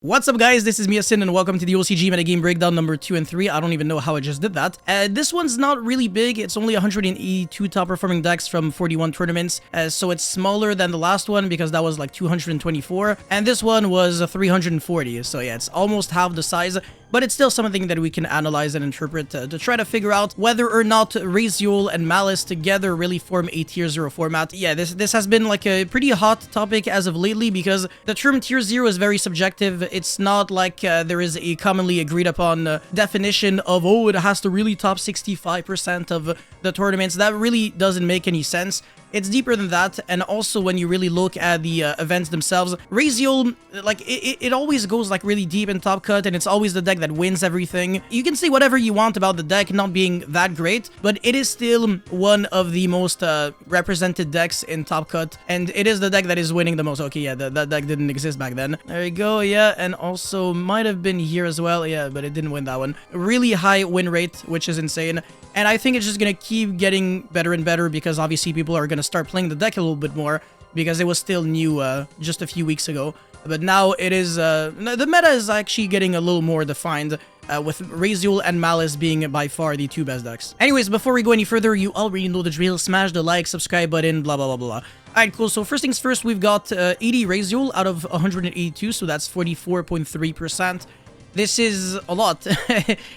What's up guys, this is Miasin and welcome to the OCG Metagame Breakdown number 2 and 3. I don't even know how I just did that. This one's not really big, it's only 182 top performing decks from 41 tournaments, so it's smaller than the last one because that was like 224, and this one was 340, so yeah, it's almost half the size, but it's still something that we can analyze and interpret to try to figure out whether or not Dueling and Malice together really form a tier 0 format. Yeah, this has been like a pretty hot topic as of lately because the term tier 0 is very subjective. It's not like there is a commonly agreed upon definition of, oh, it has to really top 65% of the tournaments. That really doesn't make any sense. It's deeper than that, and also when you really look at the events themselves, Dueling, like, it always goes like really deep in Top Cut, and it's always the deck that wins everything. You can say whatever you want about the deck not being that great, but it is still one of the most represented decks in Top Cut, and it is the deck that is winning the most. Okay, yeah, that deck didn't exist back then. There you go, yeah, and also might have been here as well, yeah, but it didn't win that one. Really high win rate, which is insane, and I think it's just gonna keep getting better and better because obviously people are gonna start playing the deck a little bit more because it was still new just a few weeks ago. But now it is, the meta is actually getting a little more defined, with Dueling and Malice being by far the two best decks. Anyways, before we go any further, you already know the drill. Smash the like, subscribe button, blah, blah, blah, blah. Alright, cool. So first things first, we've got 80 Dueling out of 182, so that's 44.3%. This is a lot.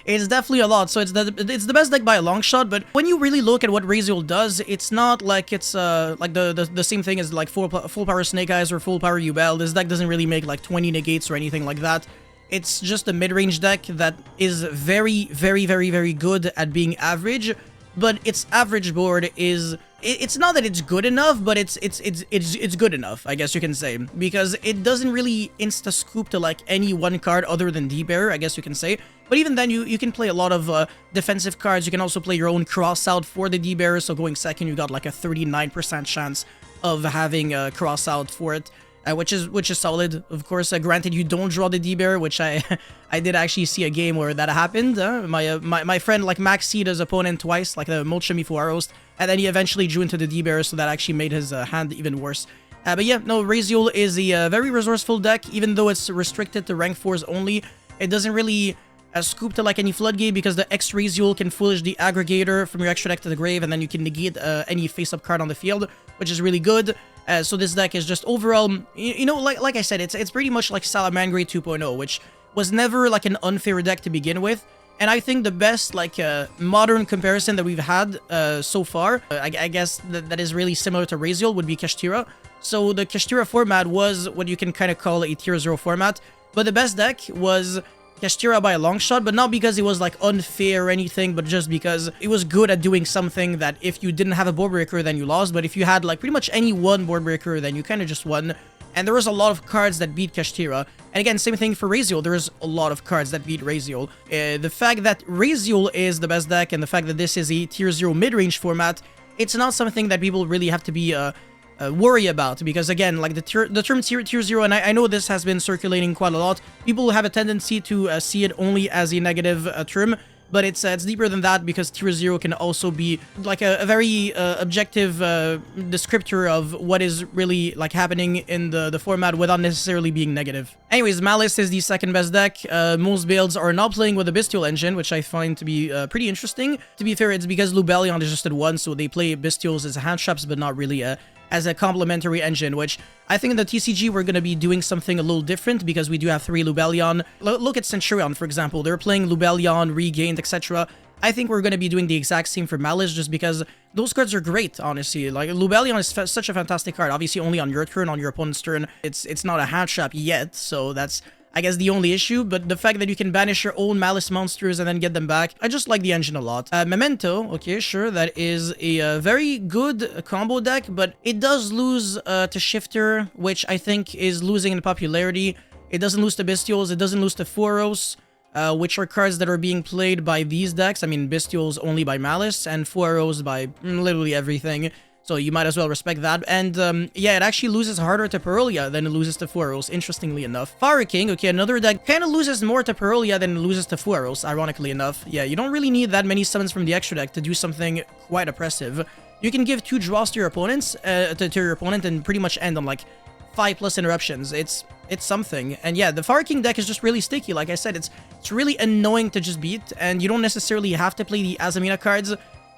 It's definitely a lot. So it's the best deck by a long shot, but when you really look at what Dueling does, it's not like it's like the same thing as like full power Snake Eyes or full power Yubel. This deck doesn't really make like 20 negates or anything like that. It's just a mid-range deck that is very, very, very, very good at being average, but its average board is... It's not that it's good enough, but it's good enough, I guess you can say, because it doesn't really insta-scoop to like any one card other than D-Bearer, I guess you can say. But even then, you can play a lot of defensive cards. You can also play your own cross-out for the D-Bearer, so going second, you got like a 39% chance of having a cross-out for it. Which is solid, of course. Granted, you don't draw the D-Bearer, which I did actually see a game where that happened. My friend like maxed his opponent twice, like the Molchemi Fuaros, and then he eventually drew into the D-Bearer, so that actually made his hand even worse. But yeah, no, Dueling is a very resourceful deck, even though it's restricted to rank 4s only. It doesn't really scoop to like any floodgate because the X Dueling can foolish the aggregator from your extra deck to the grave, and then you can negate any face-up card on the field, which is really good. So this deck is just overall, you know, like I said, it's pretty much like Salamangreat 2.0, which was never like an unfair deck to begin with. And I think the best like modern comparison that we've had so far, I guess that is really similar to Dueling, would be Kashtira. So the Kashtira format was what you can kind of call a tier 0 format, but the best deck was Kashtira by a long shot, but not because it was like unfair or anything, but just because it was good at doing something that if you didn't have a board breaker, then you lost, but if you had like pretty much any one board breaker, then you kind of just won. And there was a lot of cards that beat Kashtira. And again, same thing for Dueling. There's a lot of cards that beat Dueling. The fact that Dueling is the best deck and the fact that this is a tier 0 mid-range format, it's not something that people really have to be worry about, because again, like the term tier 0, and I know this has been circulating quite a lot, people have a tendency to see it only as a negative term, but it's deeper than that, because tier 0 can also be like a very objective descriptor of what is really like happening in the format without necessarily being negative. Anyways, Malice is the second best deck. Most builds are not playing with the Bestial engine, which I find to be pretty interesting. To be fair, it's because Lubellion is just at 1, so they play Bestials as hand traps, but not really as a complementary engine, which I think in the TCG we're going to be doing something a little different because we do have 3 Lubellion. Look at Centurion, for example. They're playing Lubellion, Regained, etc. I think we're going to be doing the exact same for Malice just because those cards are great, honestly. Like, Lubellion is such a fantastic card. Obviously, only on your turn, on your opponent's turn. It's not a hand trap yet, so that's, I guess, the only issue, but the fact that you can banish your own Malice monsters and then get them back, I just like the engine a lot. Memento, okay, sure, that is a very good combo deck, but it does lose to Shifter, which I think is losing in popularity. It doesn't lose to Bestials, it doesn't lose to Fuaros, which are cards that are being played by these decks. I mean, Bestials only by Malice, and Fuaros by literally everything. So you might as well respect that. And yeah, it actually loses harder to Pearlia than it loses to Fuaros, interestingly enough. Fire King, okay, another deck kind of loses more to Pearlia than it loses to Fuaros, ironically enough. Yeah, you don't really need that many summons from the extra deck to do something quite oppressive. You can give 2 draws to your opponents, to your opponent, and pretty much end on like 5+ interruptions. It's something. And yeah, the Fire King deck is just really sticky. Like I said, it's really annoying to just beat, and you don't necessarily have to play the Azamina cards.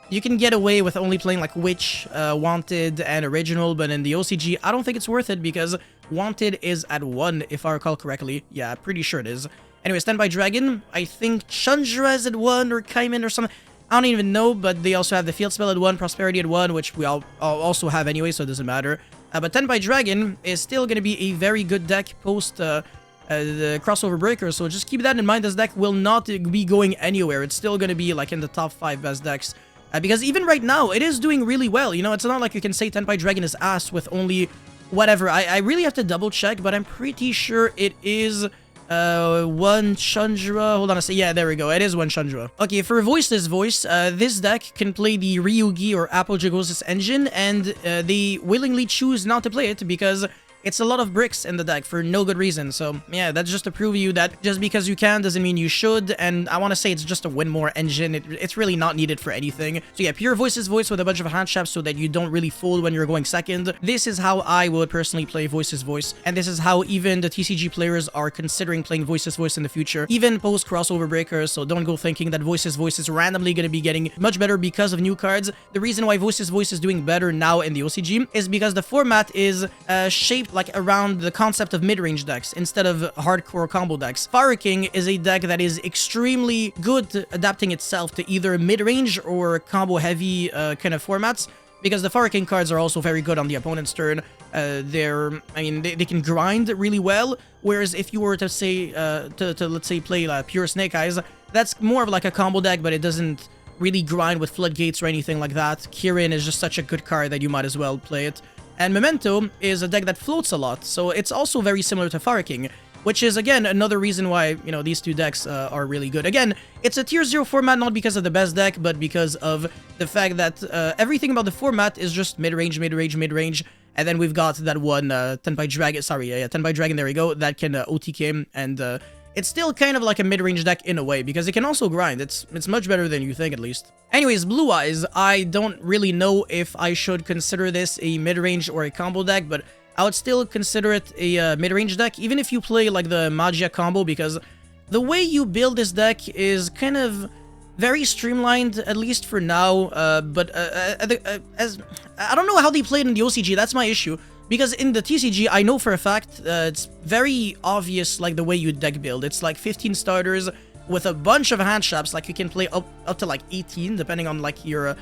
You can get away with only playing like Witch, Wanted, and Original, but in the OCG, I don't think it's worth it because Wanted is at 1, if I recall correctly. Yeah, pretty sure it is. Anyway, Standby Dragon, I think Chandra is at 1 or Kaiman or something. I don't even know, but they also have the Field Spell at 1, Prosperity at 1, which we all also have anyway, so it doesn't matter. But Standby Dragon is still going to be a very good deck post the Crossover Breaker, so just keep that in mind. This deck will not be going anywhere. It's still going to be like in the top 5 best decks. Because even right now, it is doing really well. You know, it's not like you can say Tenpai Dragon is ass with only whatever. I really have to double check, but I'm pretty sure it is 1 Chandra. Hold on a second. Yeah, there we go. It is 1 Chandra. Okay, for Voiceless Voice, this deck can play the Ryugi or Apogeosis engine, and they willingly choose not to play it because it's a lot of bricks in the deck for no good reason. So yeah, that's just to prove you that just because you can doesn't mean you should. And I want to say it's just a win more engine. It's really not needed for anything. So yeah, pure Voices Voice with a bunch of hand traps so that you don't really fold when you're going second. This is how I would personally play Voices Voice. And this is how even the TCG players are considering playing Voices Voice in the future, even post Crossover Breakers. So don't go thinking that Voices Voice is randomly going to be getting much better because of new cards. The reason why Voices Voice is doing better now in the OCG is because the format is shaped like around the concept of mid-range decks instead of hardcore combo decks. Fire King is a deck that is extremely good at adapting itself to either mid-range or combo-heavy kind of formats, because the Fire King cards are also very good on the opponent's turn. They can grind really well, whereas if you were to say, let's say play Pure Snake Eyes, that's more of like a combo deck, but it doesn't really grind with Floodgates or anything like that. Kirin is just such a good card that you might as well play it. And Memento is a deck that floats a lot, so it's also very similar to Fire King, which is, again, another reason why, you know, these two decks are really good. Again, it's a tier 0 format, not because of the best deck, but because of the fact that everything about the format is just mid-range, mid-range, mid-range, and then we've got that one Tenpai Dragon, Tenpai Dragon, there we go, that can OTK, and it's still kind of like a mid-range deck in a way, because it can also grind. It's much better than you think, at least. Anyways, Blue Eyes, I don't really know if I should consider this a mid-range or a combo deck, but I would still consider it a mid-range deck, even if you play like the Magia combo, because the way you build this deck is kind of very streamlined, at least for now, but as I don't know how they play it in the OCG, that's my issue. Because in the TCG, I know for a fact, it's very obvious, like, the way you deck build. It's like 15 starters with a bunch of hand traps, like, you can play up to, like, 18, depending on, like, your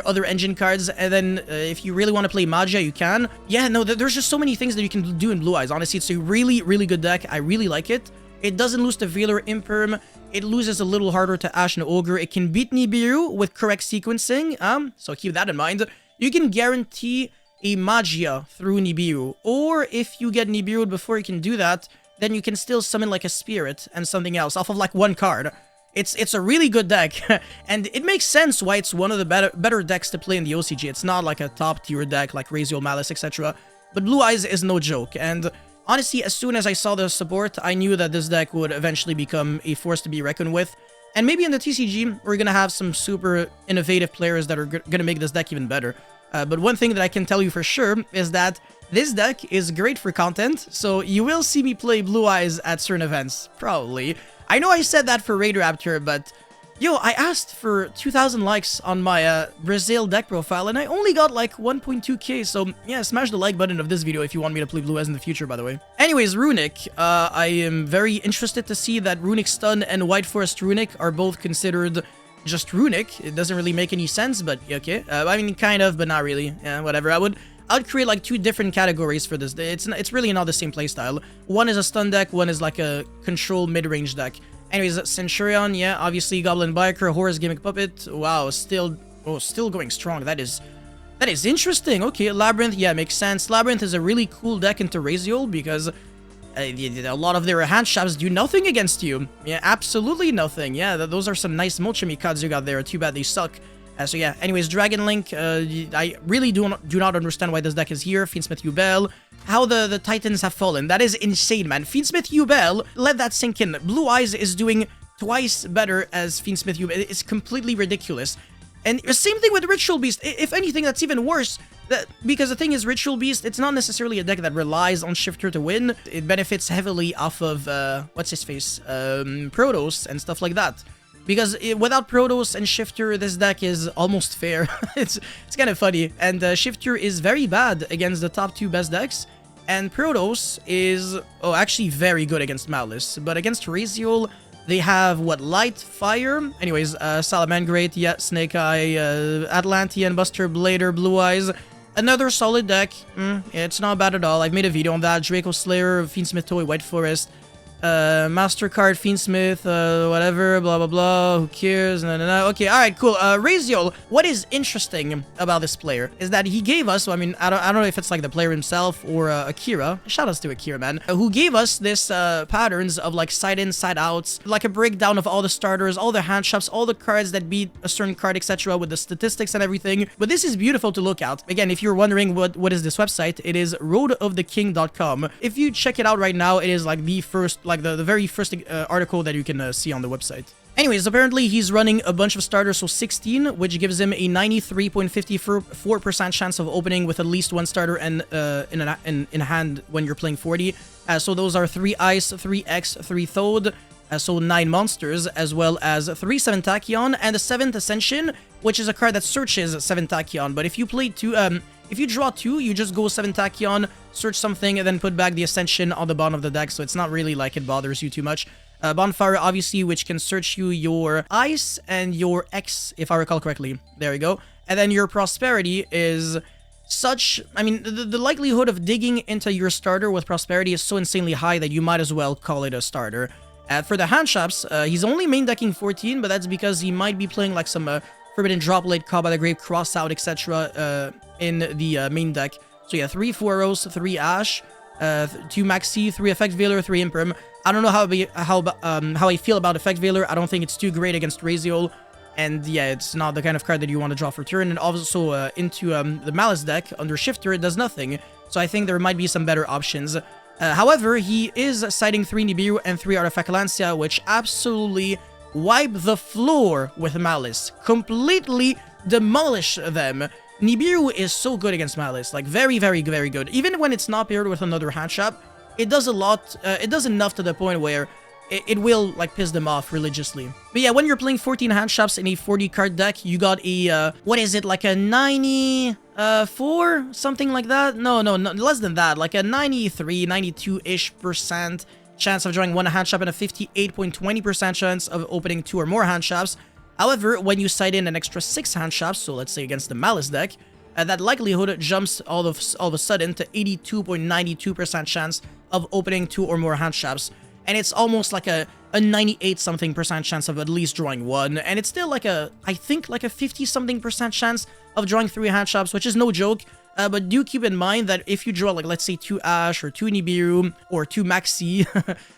other engine cards, and then if you really want to play Magia, you can. Yeah, no, there's just so many things that you can do in Blue Eyes. Honestly, it's a really, really good deck. I really like it. It doesn't lose to Veiler Imperm. It loses a little harder to Ashen Ogre. It can beat Nibiru with correct sequencing, so keep that in mind. You can guarantee a Magia through Nibiru, or if you get Nibiru before you can do that, then you can still summon like a Spirit and something else off of like one card. It's a really good deck, and it makes sense why it's one of the better decks to play in the OCG. It's not like a top tier deck like Raziel, Malice, etc. But Blue Eyes is no joke, and honestly, as soon as I saw the support, I knew that this deck would eventually become a force to be reckoned with. And maybe in the TCG, we're gonna have some super innovative players that are gonna make this deck even better. But one thing that I can tell you for sure is that this deck is great for content, so you will see me play Blue Eyes at certain events, probably. I know I said that for Raid Raptor, but yo, I asked for 2,000 likes on my Brazil deck profile, and I only got like 1.2k, so yeah, smash the like button of this video if you want me to play Blue Eyes in the future, by the way. Anyways, Runic, I am very interested to see that Runic Stun and White Forest Runic are both considered just Runic. It doesn't really make any sense, but okay. I mean, kind of, but not really. Yeah, whatever. I would create like two different categories for this. It's really not the same playstyle. One is a stun deck, one is like a control mid-range deck. Anyways, Centurion, yeah, obviously Goblin Biker, Horus Gimmick Puppet. Wow, still going strong. That is interesting. Okay, Labyrinth, yeah, makes sense. Labyrinth is a really cool deck into Raziel because a lot of their hand traps do nothing against you. Yeah, absolutely nothing. Yeah, those are some nice Molchemy cards you got there. Too bad they suck. So yeah, anyways, Dragon Link, I really do not understand why this deck is here. Fiendsmith Yubel, how the Titans have fallen. That is insane, man. Fiendsmith Yubel, let that sink in. Blue Eyes is doing twice better as Fiendsmith Yubel. It's completely ridiculous. And same thing with Ritual Beast. If anything, that's even worse Because the thing is, Ritual Beast, it's not necessarily a deck that relies on Shifter to win. It benefits heavily off of, what's his face, Protoss and stuff like that. Because without Protoss and Shifter, this deck is almost fair. it's kind of funny. And Shifter is very bad against the top 2 best decks. And Protoss is, actually very good against Malice. But against Raziel, they have, what, Light, Fire? Anyways, Salamangreat, yeah, Snake Eye, Atlantean, Buster Blader, Blue Eyes. Another solid deck. It's not bad at all. I've made a video on that. Draco Slayer, Fiendsmith Toy, White Forest. MasterCard, Fiendsmith, whatever, blah, blah, blah, who cares, okay, alright, cool, Raziel, what is interesting about this player is that he gave us, I mean, I don't know if it's like the player himself or Akira, shoutouts to Akira, man, who gave us this, patterns of like side-in, side-outs, like a breakdown of all the starters, all the hand shops, all the cards that beat a certain card, etc., with the statistics and everything, but this is beautiful to look at. Again, if you're wondering what is this website, it is roadoftheking.com. If you check it out right now, it is like the first, like the very first article that you can see on the website. Anyways, apparently he's running a bunch of starters, so 16, which gives him a 93.54% chance of opening with at least one starter and in hand when you're playing 40. So those are 3 Ice, 3 X, 3 Thode, so 9 monsters, as well as 3 7 Tachyon and a 7th Ascension, which is a card that searches 7 Tachyon. But if you play 2, if you draw 2, you just go 7 Tachyon, search something, and then put back the Ascension on the bottom of the deck, so it's not really like it bothers you too much. Bonfire, obviously, which can search you your Ice and your X, if I recall correctly. There we go. And then your Prosperity is such... I mean, the likelihood of digging into your starter with Prosperity is so insanely high that you might as well call it a starter. For the hand shops, he's only main decking 14, but that's because he might be playing like some Forbidden Droplet, Call by the Grave, Crossout, etc. In the main deck. So yeah, 3 Fueros, 3 Ash, 2 Maxi, 3 Effect Veiler, 3 Imperm. I don't know how I feel about Effect Veiler. I don't think it's too great against Raziel. And yeah, it's not the kind of card that you want to draw for turn. And also into the Malice deck, under Shifter, it does nothing. So I think there might be some better options. However, he is citing 3 Nibiru and 3 Artifact Lancia, which absolutely wipe the floor with Malice. Completely demolish them. Nibiru is so good against Malice, like very, very, very good. Even when it's not paired with another hand shop, it does a lot, it does enough to the point where it will, like, piss them off religiously. But yeah, when you're playing 14 hand shops in a 40 card deck, you got a, what is it, like a 94? Something like that? No, less than that, like a 93, 92-ish% chance of drawing 1 hand shop and a 58.20% chance of opening 2 or more hand shops. However, when you side in an extra 6 hand shops, so let's say against the Malice deck, that likelihood jumps all of a sudden to 82.92% chance of opening 2 or more hand shops. And it's almost like a 98-something% chance of at least drawing 1. And it's still like I think like a 50-something% chance of drawing 3 hand shops, which is no joke. But do keep in mind that if you draw, like, let's say 2 Ash or 2 Nibiru or 2 Maxi,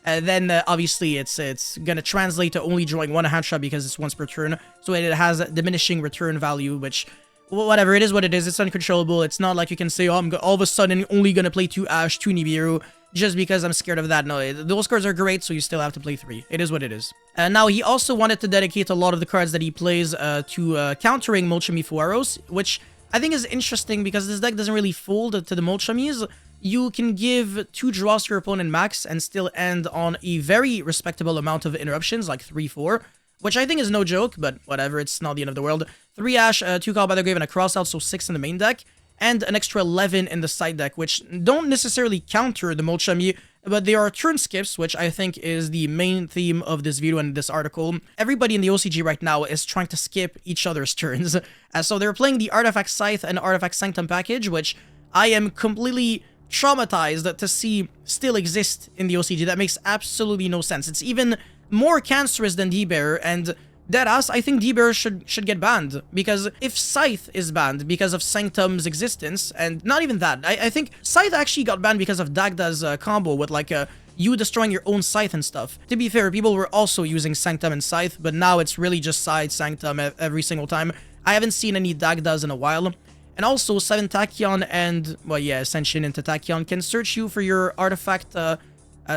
then obviously it's gonna translate to only drawing 1 hand shot because it's once per turn. So it has a diminishing return value, which, whatever, it is what it is. It's uncontrollable. It's not like you can say, oh, I'm all of a sudden only gonna play 2 Ash, 2 Nibiru, just because I'm scared of that. No, those cards are great, so you still have to play 3. It is what it is. Now, he also wanted to dedicate a lot of the cards that he plays to countering Molchami Fueros, which I think is interesting because this deck doesn't really fold to the Molchamis. You can give 2 draws to your opponent max and still end on a very respectable amount of interruptions, like 3-4, which I think is no joke, but whatever, it's not the end of the world. 3 Ash, 2 Call by the Grave, and a Crossout, so 6 in the main deck, and an extra 11 in the side deck, which don't necessarily counter the Molchami, but they are turn skips, which I think is the main theme of this video and this article. Everybody in the OCG right now is trying to skip each other's turns. So they're playing the Artifact Scythe and Artifact Sanctum package, which I am completely traumatized to see still exist in the OCG. That makes absolutely no sense. It's even more cancerous than D-Bearer, and deadass, I think D-Bearer should get banned, because if Scythe is banned because of Sanctum's existence, and not even that, I think Scythe actually got banned because of Dagda's combo with, like, you destroying your own Scythe and stuff. To be fair, people were also using Sanctum and Scythe, but now it's really just Scythe, Sanctum every single time. I haven't seen any Dagdas in a while. And also, 7 Tachyon and, well, yeah, Ascension into Tachyon can search you for your Artifact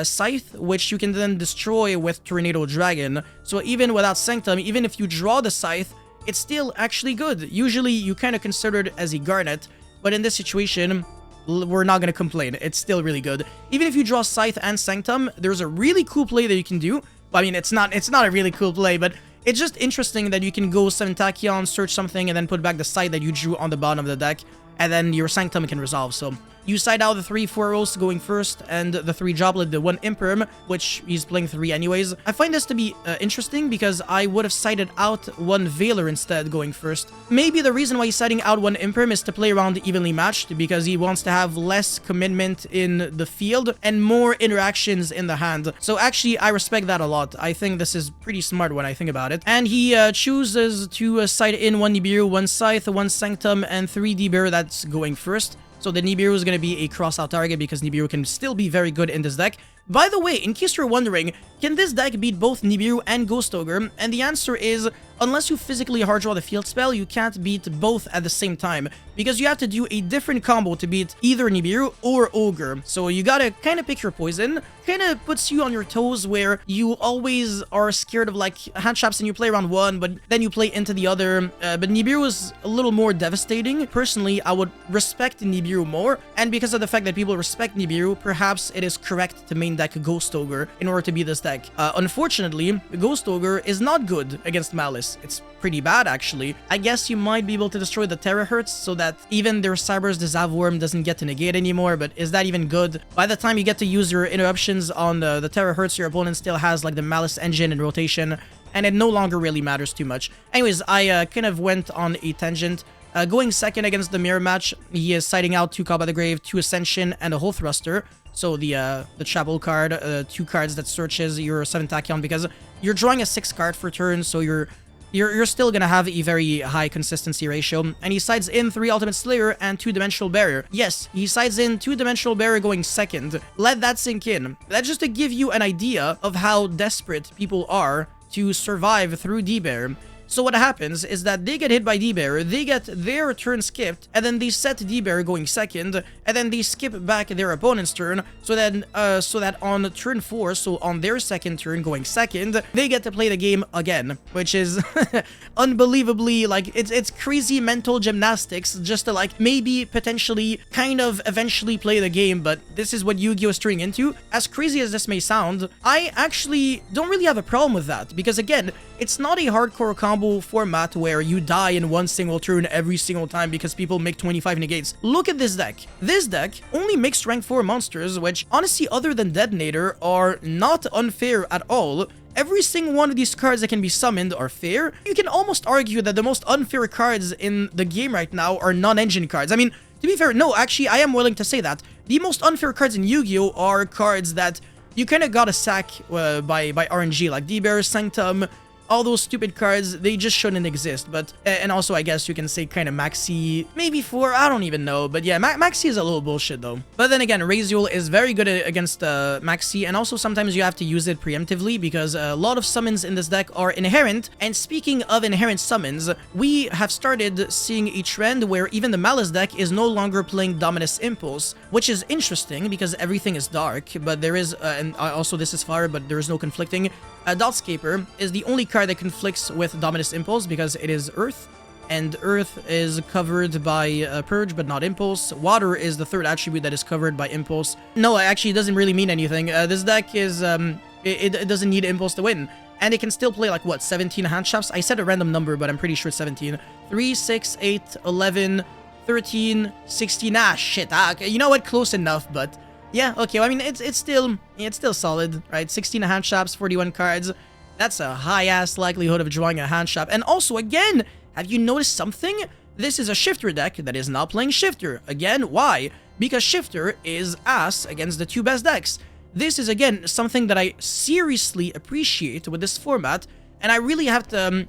Scythe, which you can then destroy with Tornado Dragon. So even without Sanctum, even if you draw the Scythe, it's still actually good. Usually, you kind of consider it as a Garnet, But in this situation, we're not gonna complain. It's still really good. Even if you draw Scythe and Sanctum, there's a really cool play that you can do. I mean, it's not a really cool play, but it's just interesting that you can go 7 Tachyon, search something, and then put back the Scythe that you drew on the bottom of the deck, and then your Sanctum can resolve. So you side out the 3 Foros going first, and the 3 Joblet, the 1 Imperm, which he's playing 3 anyways. I find this to be interesting because I would have sided out 1 Veiler instead going first. Maybe the reason why he's siding out 1 Imperm is to play around evenly matched, because he wants to have less commitment in the field and more interactions in the hand. So actually, I respect that a lot. I think this is pretty smart when I think about it. And he chooses to side in 1 Nibiru, 1 Scythe, 1 Sanctum, and 3 D-Bear that's going first. So the Nibiru is going to be a cross-out target because Nibiru can still be very good in this deck. By the way, in case you're wondering, can this deck beat both Nibiru and Ghost Ogre? And the answer is, unless you physically hard draw the field spell, you can't beat both at the same time, because you have to do a different combo to beat either Nibiru or Ogre. So you gotta kind of pick your poison. Kind of puts you on your toes where you always are scared of like hand traps and you play around one, but then you play into the other. But Nibiru is a little more devastating. Personally, I would respect Nibiru more, and because of the fact that people respect Nibiru, perhaps it is correct to main deck Ghost Ogre in order to beat this deck. Unfortunately, Ghost Ogre is not good against Malice. It's pretty bad, actually. I guess you might be able to destroy the Terahertz so that even their Cybers, the Zavworm, doesn't get to negate anymore, but is that even good? By the time you get to use your interruptions on the Terahertz, your opponent still has like the Malice engine in rotation, and it no longer really matters too much. Anyways, I kind of went on a tangent. Going second against the mirror match, he is siding out 2 Call by the Grave, 2 Ascension, and a Hole Thruster. So the Chapel card, 2 cards that searches your 7 Tachyon, because you're drawing a 6 card for turn, so you're still gonna have a very high consistency ratio. And he sides in 3 Ultimate Slayer and 2 Dimensional Barrier. Yes, he sides in 2 Dimensional Barrier going second. Let that sink in. That's just to give you an idea of how desperate people are to survive through D-Bear. So what happens is that they get hit by D-Bear, they get their turn skipped, and then they set D-Bear going second, and then they skip back their opponent's turn, so that on turn 4, so on their second turn going second, they get to play the game again, which is unbelievably, like, it's crazy mental gymnastics just to, like, maybe, potentially, kind of eventually play the game, but this is what Yu-Gi-Oh! Is turning into. As crazy as this may sound, I actually don't really have a problem with that, because again, it's not a hardcore combo format where you die in one single turn every single time because people make 25 negates. Look at this deck. This deck only makes rank 4 monsters, which honestly, other than Detonator, are not unfair at all. Every single one of these cards that can be summoned are fair. You can almost argue that the most unfair cards in the game right now are non-engine cards. I mean, to be fair, no, actually, I am willing to say that. The most unfair cards in Yu-Gi-Oh! Are cards that you kind of gotta sack by RNG, like D-Bear, Sanctum. All those stupid cards, they just shouldn't exist. But, and also, I guess you can say kind of Maxi, maybe 4, I don't even know. But yeah, Maxi is a little bullshit though. But then again, Raziel is very good against Maxi, and also sometimes you have to use it preemptively because a lot of summons in this deck are inherent. And speaking of inherent summons, we have started seeing a trend where even the Malice deck is no longer playing Dominus Impulse, which is interesting because everything is dark, but there is, and also this is fire, but there is no conflicting. Dotscaper is the only card that conflicts with Dominus Impulse because it is Earth, and Earth is covered by Purge but not Impulse. Water is the third attribute that is covered by Impulse. No, actually it doesn't really mean anything. This deck is, it doesn't need Impulse to win. And it can still play like, what, 17 hand traps? I said a random number, but I'm pretty sure it's 17. 3, 6, 8, 11, 13, 16, shit. You know what, close enough, but... yeah, okay, well, I mean, it's still solid, right? 16 hand traps, 41 cards. That's a high-ass likelihood of drawing a hand trap. And also, again, have you noticed something? This is a Shifter deck that is not playing Shifter. Again, why? Because Shifter is ass against the 2 best decks. This is, again, something that I seriously appreciate with this format, and I really have to...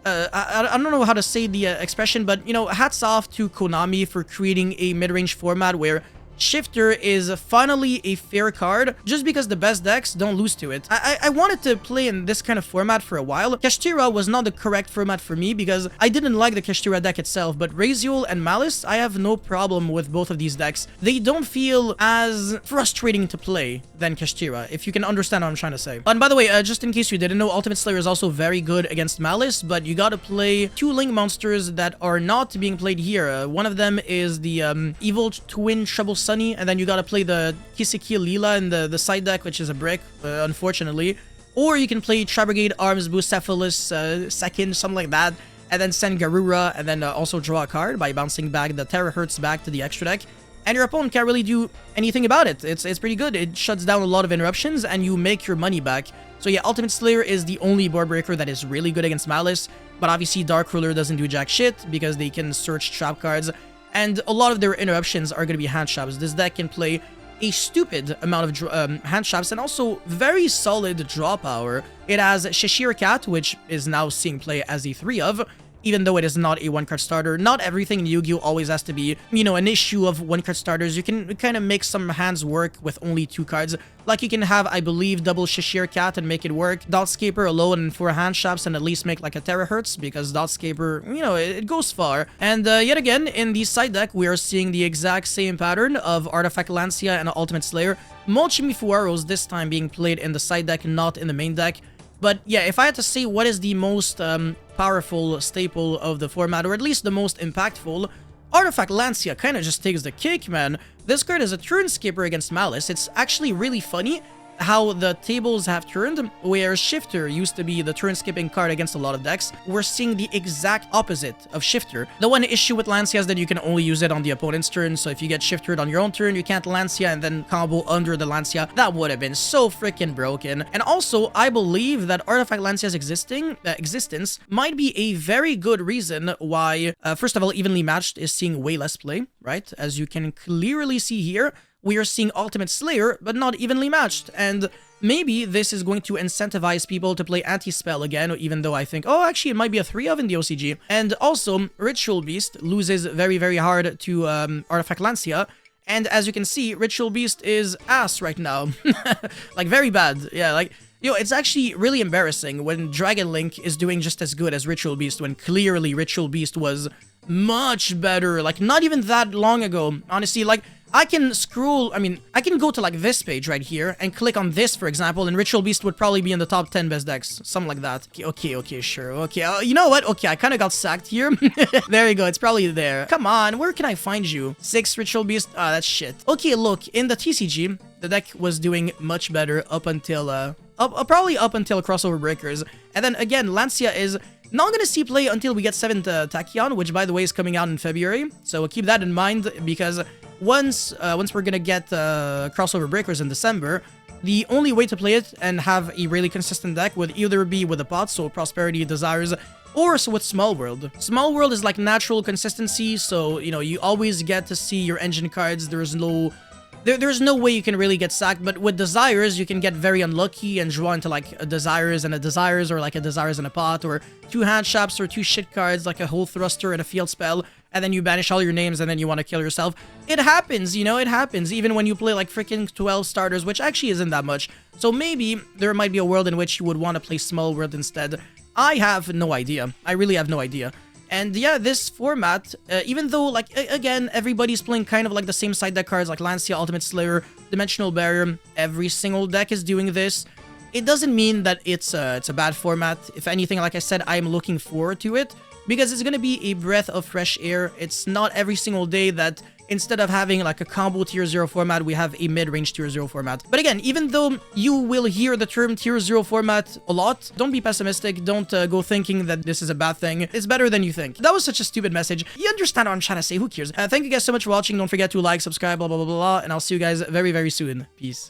I don't know how to say the expression, but, you know, hats off to Konami for creating a mid-range format where Shifter is finally a fair card, just because the best decks don't lose to it. I wanted to play in this kind of format for a while. Kashtira was not the correct format for me because I didn't like the Kashtira deck itself, but Raziel and Malice, I have no problem with both of these decks. They don't feel as frustrating to play than Kashtira, if you can understand what I'm trying to say. And by the way, just in case you didn't know, Ultimate Slayer is also very good against Malice, but you gotta play 2 Link monsters that are not being played here. One of them is the Evil Twin Trouble Sunny, and then you gotta play the Kiseki Lila in the side deck, which is a brick, unfortunately. Or you can play Tri-Brigade Arms, Bucephalus, second, something like that, and then send Garura, and then also draw a card by bouncing back the Terahertz back to the extra deck. And your opponent can't really do anything about it. It's pretty good. It shuts down a lot of interruptions, and you make your money back. So yeah, Ultimate Slayer is the only board breaker that is really good against Malice, but obviously Dark Ruler doesn't do jack shit, because they can search trap cards, and a lot of their interruptions are going to be hand traps. This deck can play a stupid amount of hand traps and also very solid draw power. It has Cheshire Cat, which is now seeing play as a 3 of, even though it is not a 1-card starter. Not everything in Yu-Gi-Oh! Always has to be, you know, an issue of 1-card starters. You can kind of make some hands work with only 2 cards. Like you can have, I believe, double Cheshire Cat and make it work. Dotscaper alone and 4 hand traps and at least make like a Terahertz, because Dotscaper, you know, it goes far. And yet again, in the side deck, we are seeing the exact same pattern of Artifact Lancia and Ultimate Slayer. Molchimi this time being played in the side deck, not in the main deck. But yeah, if I had to say what is the most powerful staple of the format, or at least the most impactful, Artifact Lancia kind of just takes the cake, man. This card is a turn skipper against Malice. It's actually really funny how the tables have turned, where Shifter used to be the turn-skipping card against a lot of decks. We're seeing the exact opposite of Shifter. The one issue with Lancia is that you can only use it on the opponent's turn, so if you get Shiftered on your own turn, you can't Lancia and then combo under the Lancia. That would have been so freaking broken. And also, I believe that Artifact Lancia's existence might be a very good reason why, first of all, Evenly Matched is seeing way less play, right? As you can clearly see here, we are seeing Ultimate Slayer, but not evenly matched, and maybe this is going to incentivize people to play Anti-Spell again, even though I think, oh, actually, it might be a 3 of in the OCG. And also, Ritual Beast loses very, very hard to Artifact Lancia, and as you can see, Ritual Beast is ass right now. Like, very bad. Yeah, like, yo, it's actually really embarrassing when Dragon Link is doing just as good as Ritual Beast, when clearly Ritual Beast was much better, like, not even that long ago. Honestly, like, I can scroll, I mean, I can go to like this page right here and click on this, for example, and Ritual Beast would probably be in the top 10 best decks. Something like that. Okay, sure. Okay, you know what? Okay, I kind of got sacked here. There you go. It's probably there. Come on, where can I find you? 6 Ritual Beast? Ah, that's shit. Okay, look, in the TCG, the deck was doing much better up until, probably up until Crossover Breakers. And then again, Lancia is not gonna see play until we get 7th Tachyon, which by the way is coming out in February. So keep that in mind, because once we're gonna get Crossover Breakers in December, the only way to play it and have a really consistent deck would either be with a pot, so Prosperity, Desires, or so with Small World. Small World is like natural consistency, so you know, you always get to see your engine cards. There's no way you can really get sacked, but with Desires, you can get very unlucky and draw into like a Desires and a Desires, or like a Desires and a pot, or 2 hand traps or 2 shit cards like a Hole Thruster and a Field Spell, and then you banish all your names and then you want to kill yourself. It happens, you know, it happens, even when you play like freaking 12 starters, which actually isn't that much. So maybe there might be a world in which you would want to play Small World instead. I have no idea. I really have no idea. And yeah, this format, even though, like, again, everybody's playing kind of like the same side deck cards, like Lancia, Ultimate Slayer, Dimensional Barrier, every single deck is doing this, it doesn't mean that it's a bad format. If anything, like I said, I'm looking forward to it, because it's going to be a breath of fresh air. It's not every single day that instead of having like a combo tier 0 format, we have a mid-range tier 0 format. But again, even though you will hear the term tier 0 format a lot, don't be pessimistic. Don't go thinking that this is a bad thing. It's better than you think. That was such a stupid message. You understand what I'm trying to say. Who cares? Thank you guys so much for watching. Don't forget to like, subscribe, blah, blah, blah, blah, blah. And I'll see you guys very, very soon. Peace.